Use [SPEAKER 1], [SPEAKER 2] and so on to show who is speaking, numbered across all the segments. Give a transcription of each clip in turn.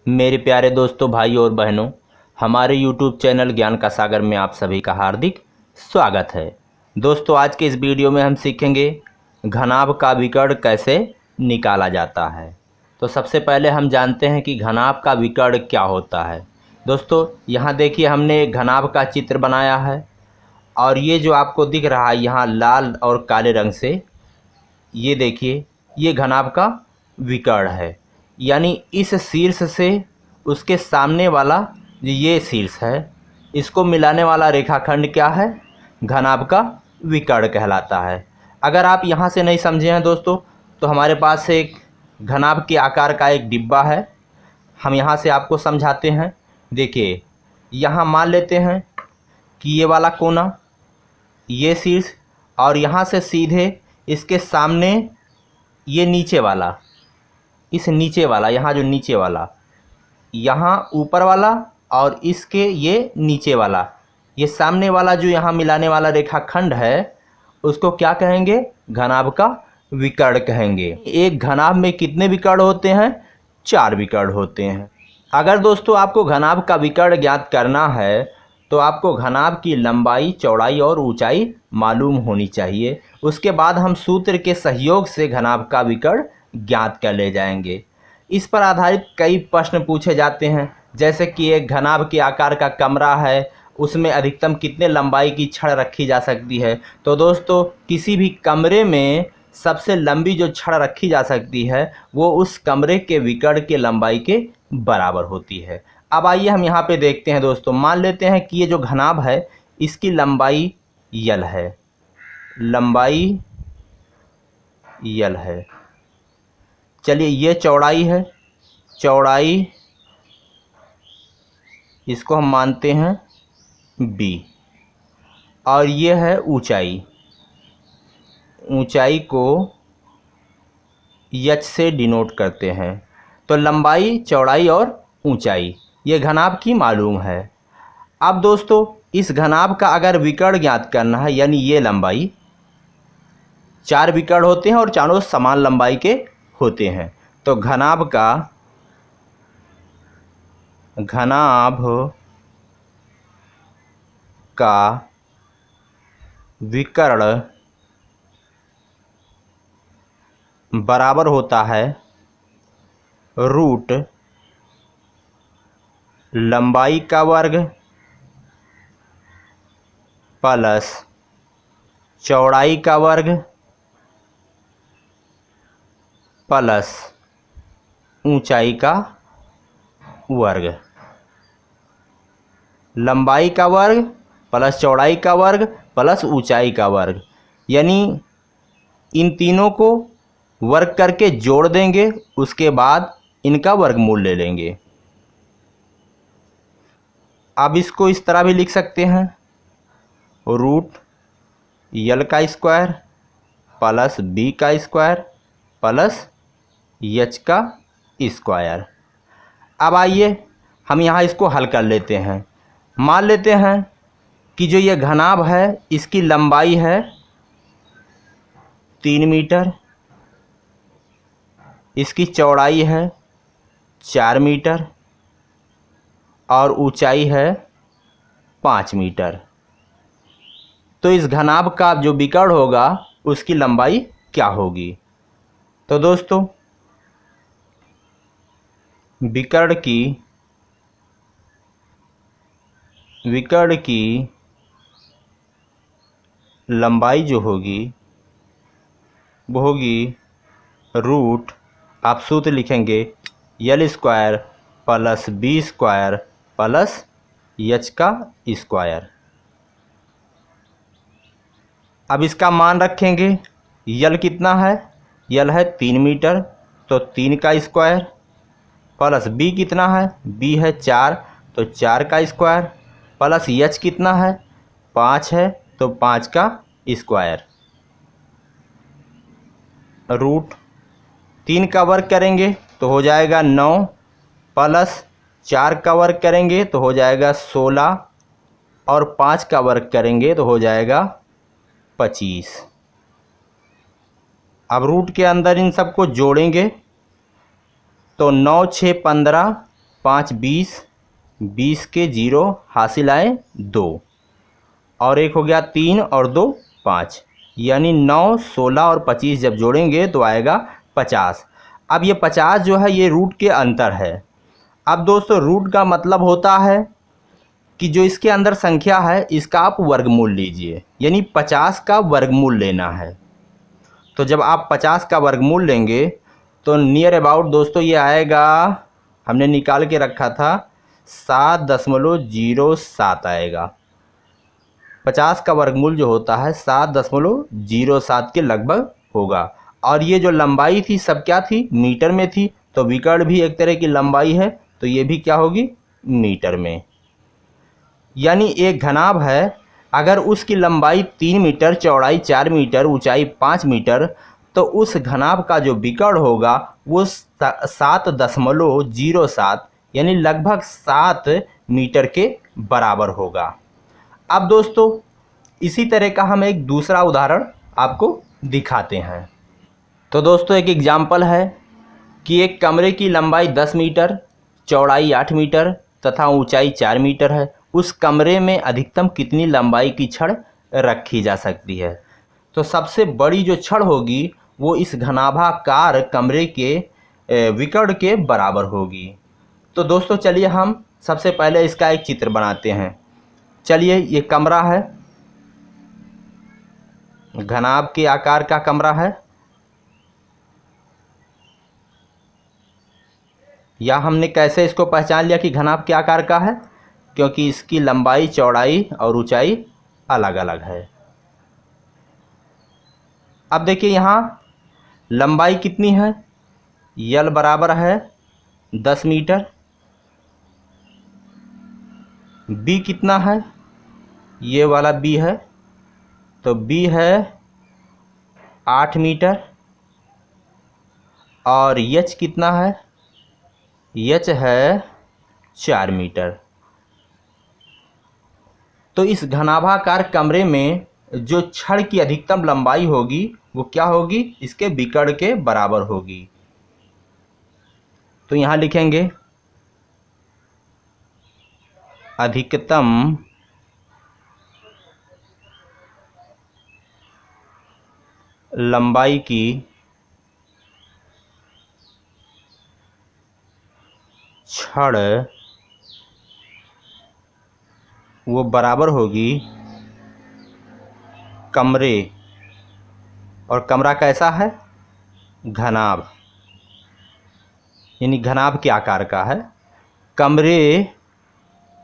[SPEAKER 1] मेरे प्यारे दोस्तों, भाइयों और बहनों, हमारे YouTube चैनल ज्ञान का सागर में आप सभी का हार्दिक स्वागत है। दोस्तों, आज के इस वीडियो में हम सीखेंगे घनाभ का विकर्ण कैसे निकाला जाता है। तो सबसे पहले हम जानते हैं कि घनाभ का विकर्ण क्या होता है। दोस्तों, यहाँ देखिए, हमने एक घनाभ का चित्र बनाया है और ये जो आपको दिख रहा है यहाँ लाल और काले रंग से, ये देखिए, ये घनाभ का विकर्ण है। यानी इस शीर्ष से उसके सामने वाला जो ये शीर्ष है, इसको मिलाने वाला रेखाखंड क्या है? घनाभ का विकर्ण कहलाता है। अगर आप यहाँ से नहीं समझे हैं दोस्तों, तो हमारे पास एक घनाभ के आकार का एक डिब्बा है, हम यहाँ से आपको समझाते हैं। देखिए, यहाँ मान लेते हैं कि ये वाला कोना, ये शीर्ष, और यहाँ से सीधे इसके सामने ये नीचे वाला, इस नीचे वाला, यहाँ जो नीचे वाला, यहाँ ऊपर वाला और इसके ये नीचे वाला, ये सामने वाला जो यहाँ मिलाने वाला रेखाखंड है, उसको क्या कहेंगे? घनाभ का विकर्ण कहेंगे। एक घनाभ में कितने विकर्ण होते हैं? 4 विकर्ण होते हैं। अगर दोस्तों आपको घनाभ का विकर्ण ज्ञात करना है तो आपको घनाभ की लंबाई, चौड़ाई और ऊंचाई मालूम होनी चाहिए। उसके बाद हम सूत्र के सहयोग से घनाभ का विकर्ण ज्ञात कर ले जाएंगे। इस पर आधारित कई प्रश्न पूछे जाते हैं, जैसे कि एक घनाभ के आकार का कमरा है, उसमें अधिकतम कितने लंबाई की छड़ रखी जा सकती है। तो दोस्तों, किसी भी कमरे में सबसे लंबी जो छड़ रखी जा सकती है वो उस कमरे के विकर्ण के लंबाई के बराबर होती है। अब आइए हम यहाँ पे देखते हैं दोस्तों। मान लेते हैं कि ये जो घनाभ है इसकी लंबाई यल है, लंबाई यल है। चलिए, ये चौड़ाई है, चौड़ाई इसको हम मानते हैं b, और ये है ऊंचाई, ऊंचाई को h से डिनोट करते हैं। तो लंबाई, चौड़ाई और ऊंचाई ये घनाभ की मालूम है। अब दोस्तों, इस घनाभ का अगर विकर्ण ज्ञात करना है, यानी ये लंबाई, 4 विकर्ण होते हैं और चारों समान लंबाई के होते हैं। तो घनाभ का विकर्ण बराबर होता है रूट लंबाई का वर्ग प्लस चौड़ाई का वर्ग प्लस ऊंचाई का वर्ग। लंबाई का वर्ग प्लस चौड़ाई का वर्ग प्लस ऊंचाई का वर्ग, यानी इन तीनों को वर्ग करके जोड़ देंगे, उसके बाद इनका वर्गमूल ले लेंगे। अब इसको इस तरह भी लिख सकते हैं, रूट यल का स्क्वायर प्लस बी का स्क्वायर प्लस एच का स्क्वायर। अब आइए हम यहाँ इसको हल कर लेते हैं। मान लेते हैं कि जो ये घनाभ है इसकी लंबाई है 3 मीटर, इसकी चौड़ाई है 4 मीटर और ऊंचाई है 5 मीटर। तो इस घनाभ का जो विकर्ण होगा उसकी लंबाई क्या होगी? तो दोस्तों, विकर्ण की लंबाई जो होगी वो होगी रूट, आप सूत्र लिखेंगे L square plus B square plus H का स्क्वायर। अब इसका मान रखेंगे, यल कितना है? यल है 3 मीटर, तो 3 का स्क्वायर प्लस बी कितना है? बी है 4, तो 4 का स्क्वायर प्लस एच कितना है? 5 है, तो 5 का स्क्वायर। रूट 3 का वर्ग करेंगे तो हो जाएगा 9, प्लस 4 का वर्ग करेंगे तो हो जाएगा 16, और 5 का वर्ग करेंगे तो हो जाएगा 25। अब रूट के अंदर इन सबको जोड़ेंगे तो 9 6 15, 5 20, 20 के 0 हासिल आए 2, और एक हो गया 3 और 2 5, यानी 9 16 और 25 जब जोड़ेंगे तो आएगा 50। अब ये 50 जो है ये रूट के अंतर है। अब दोस्तों रूट का मतलब होता है कि जो इसके अंदर संख्या है इसका आप वर्गमूल लीजिए, यानी 50 का वर्गमूल लेना है। तो जब आप 50 का वर्गमूल लेंगे तो नियर अबाउट दोस्तों ये आएगा, हमने निकाल के रखा था 7.07 आएगा। 50 का वर्गमूल जो होता है 7.07 के लगभग होगा। और ये जो लंबाई थी सब क्या थी, मीटर में थी, तो विकर्ण भी एक तरह की लंबाई है, तो ये भी क्या होगी, मीटर में। यानी एक घनाभ है, अगर उसकी लंबाई 3 मीटर, चौड़ाई 4 मीटर, ऊंचाई 5 मीटर, तो उस घनाभ का जो विकर्ण होगा वो 7.07 यानी लगभग 7 मीटर के बराबर होगा। अब दोस्तों इसी तरह का हम एक दूसरा उदाहरण आपको दिखाते हैं। तो दोस्तों एक एग्जाम्पल है कि एक कमरे की लंबाई 10 मीटर, चौड़ाई 8 मीटर तथा ऊंचाई 4 मीटर है। उस कमरे में अधिकतम कितनी लंबाई की छड़ रखी जा सकती है? तो सबसे बड़ी जो छड़ होगी वो इस घनाभाकार कमरे के विकर्ण के बराबर होगी। तो दोस्तों चलिए हम सबसे पहले इसका एक चित्र बनाते हैं। चलिए ये कमरा है, घनाभ के आकार का कमरा है, या हमने कैसे इसको पहचान लिया कि घनाभ के आकार का है, क्योंकि इसकी लंबाई, चौड़ाई और ऊंचाई अलग अलग है। अब देखिए यहाँ लंबाई कितनी है, यल बराबर है 10 मीटर, बी कितना है, ये वाला बी है, तो बी है 8 मीटर, और एच कितना है, एच है 4 मीटर। तो इस घनाभाकार कमरे में जो छड़ की अधिकतम लंबाई होगी वो क्या होगी, इसके विकर्ण के बराबर होगी। तो यहाँ लिखेंगे अधिकतम लंबाई की छड़ वो बराबर होगी कमरे, और कमरा कैसा है, घनाभ, यानी घनाभ के आकार का है, कमरे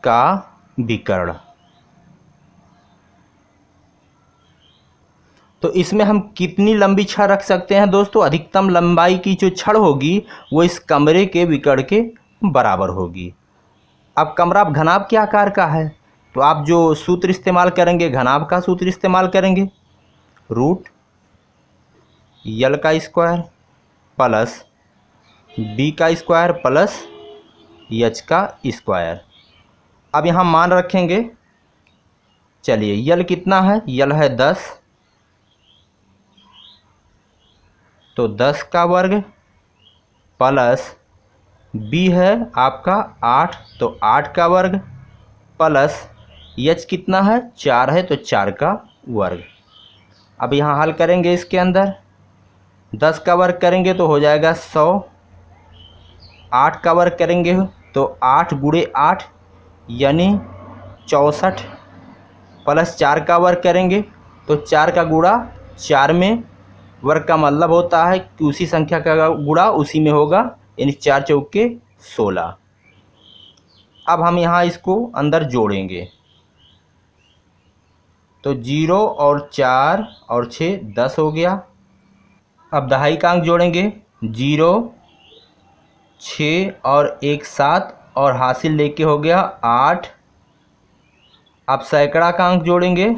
[SPEAKER 1] का विकर्ण। तो इसमें हम कितनी लंबी छड़ रख सकते हैं दोस्तों, अधिकतम लंबाई की जो छड़ होगी वो इस कमरे के विकर्ण के बराबर होगी। अब कमरा घनाभ के आकार का है, तो आप जो सूत्र इस्तेमाल करेंगे घनाभ का सूत्र इस्तेमाल करेंगे, रूट यल का स्क्वायर प्लस बी का स्क्वायर प्लस एच का स्क्वायर। अब यहाँ मान रखेंगे, चलिए यल कितना है, यल है 10, तो 10 का वर्ग प्लस बी है आपका 8, तो 8 का वर्ग प्लस एच कितना है 4 है, तो 4 का वर्ग। अब यहाँ हल करेंगे, इसके अंदर 10 का वर्ग करेंगे तो हो जाएगा 100, 8 का वर्ग करेंगे तो 8 गुणे 8 यानी 64, प्लस 4 का वर्ग करेंगे तो 4 का गुणा 4 में, वर्ग का मतलब होता है कि उसी संख्या का गुणा उसी में होगा, यानी 4 चौके 16। अब हम यहाँ इसको अंदर जोड़ेंगे, तो 0 और 4 और 6 10 हो गया। अब दहाई का अंक जोड़ेंगे, 0 6 और 1 7, और हासिल लेके हो गया 8। अब सैकड़ा का अंक जोड़ेंगे,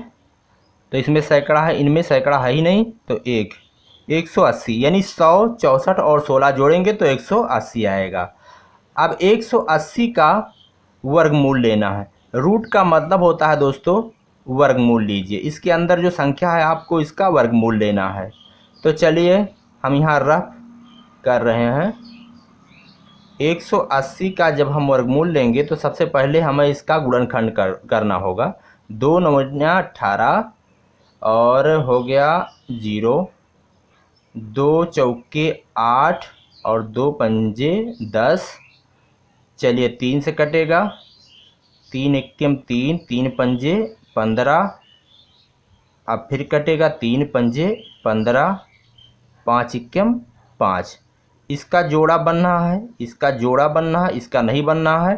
[SPEAKER 1] तो इसमें सैकड़ा है, इनमें सैकड़ा है ही नहीं, तो 180, यानी 100 64 और 16 जोड़ेंगे तो 180 आएगा। अब 180 का वर्गमूल लेना है, रूट का मतलब होता है दोस्तों वर्गमूल लीजिए, इसके अंदर जो संख्या है आपको इसका वर्गमूल लेना है। तो चलिए हम यहाँ रफ कर रहे हैं, 180 का जब हम वर्गमूल लेंगे तो सबसे पहले हमें इसका गुणनखंड करना होगा। 2 नौनिया 18 और हो गया 0, 2 चौके 8 और 2 पंजे 10। चलिए 3 से कटेगा, 3 एक्यम 3, 3 पंजे 15। अब फिर कटेगा 3 पंजे 15, 5 एक्यम 5। इसका जोड़ा बनना है, इसका जोड़ा बनना है, इसका नहीं बनना है।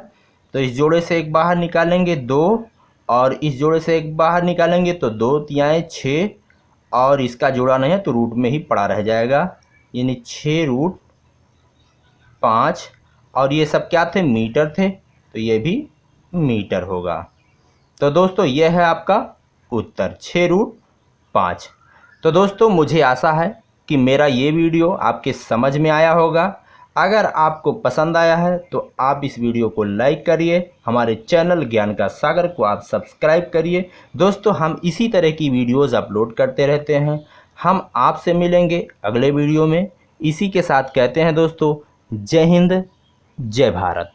[SPEAKER 1] तो इस जोड़े से एक बाहर निकालेंगे 2 और इस जोड़े से एक बाहर निकालेंगे तो 2 तियाएँ 6 और इसका जोड़ा नहीं है तो रूट में ही पड़ा रह जाएगा, यानी 6 रूट 5। और ये सब क्या थे? मीटर थे, तो ये भी मीटर होगा। तो दोस्तों यह है आपका उत्तर 6 रूट 5। तो दोस्तों मुझे आशा है कि मेरा ये वीडियो आपके समझ में आया होगा। अगर आपको पसंद आया है तो आप इस वीडियो को लाइक करिए, हमारे चैनल ज्ञान का सागर को आप सब्सक्राइब करिए। दोस्तों हम इसी तरह की वीडियोज़ अपलोड करते रहते हैं। हम आपसे मिलेंगे अगले वीडियो में। इसी के साथ कहते हैं दोस्तों, जय हिंद, जय भारत।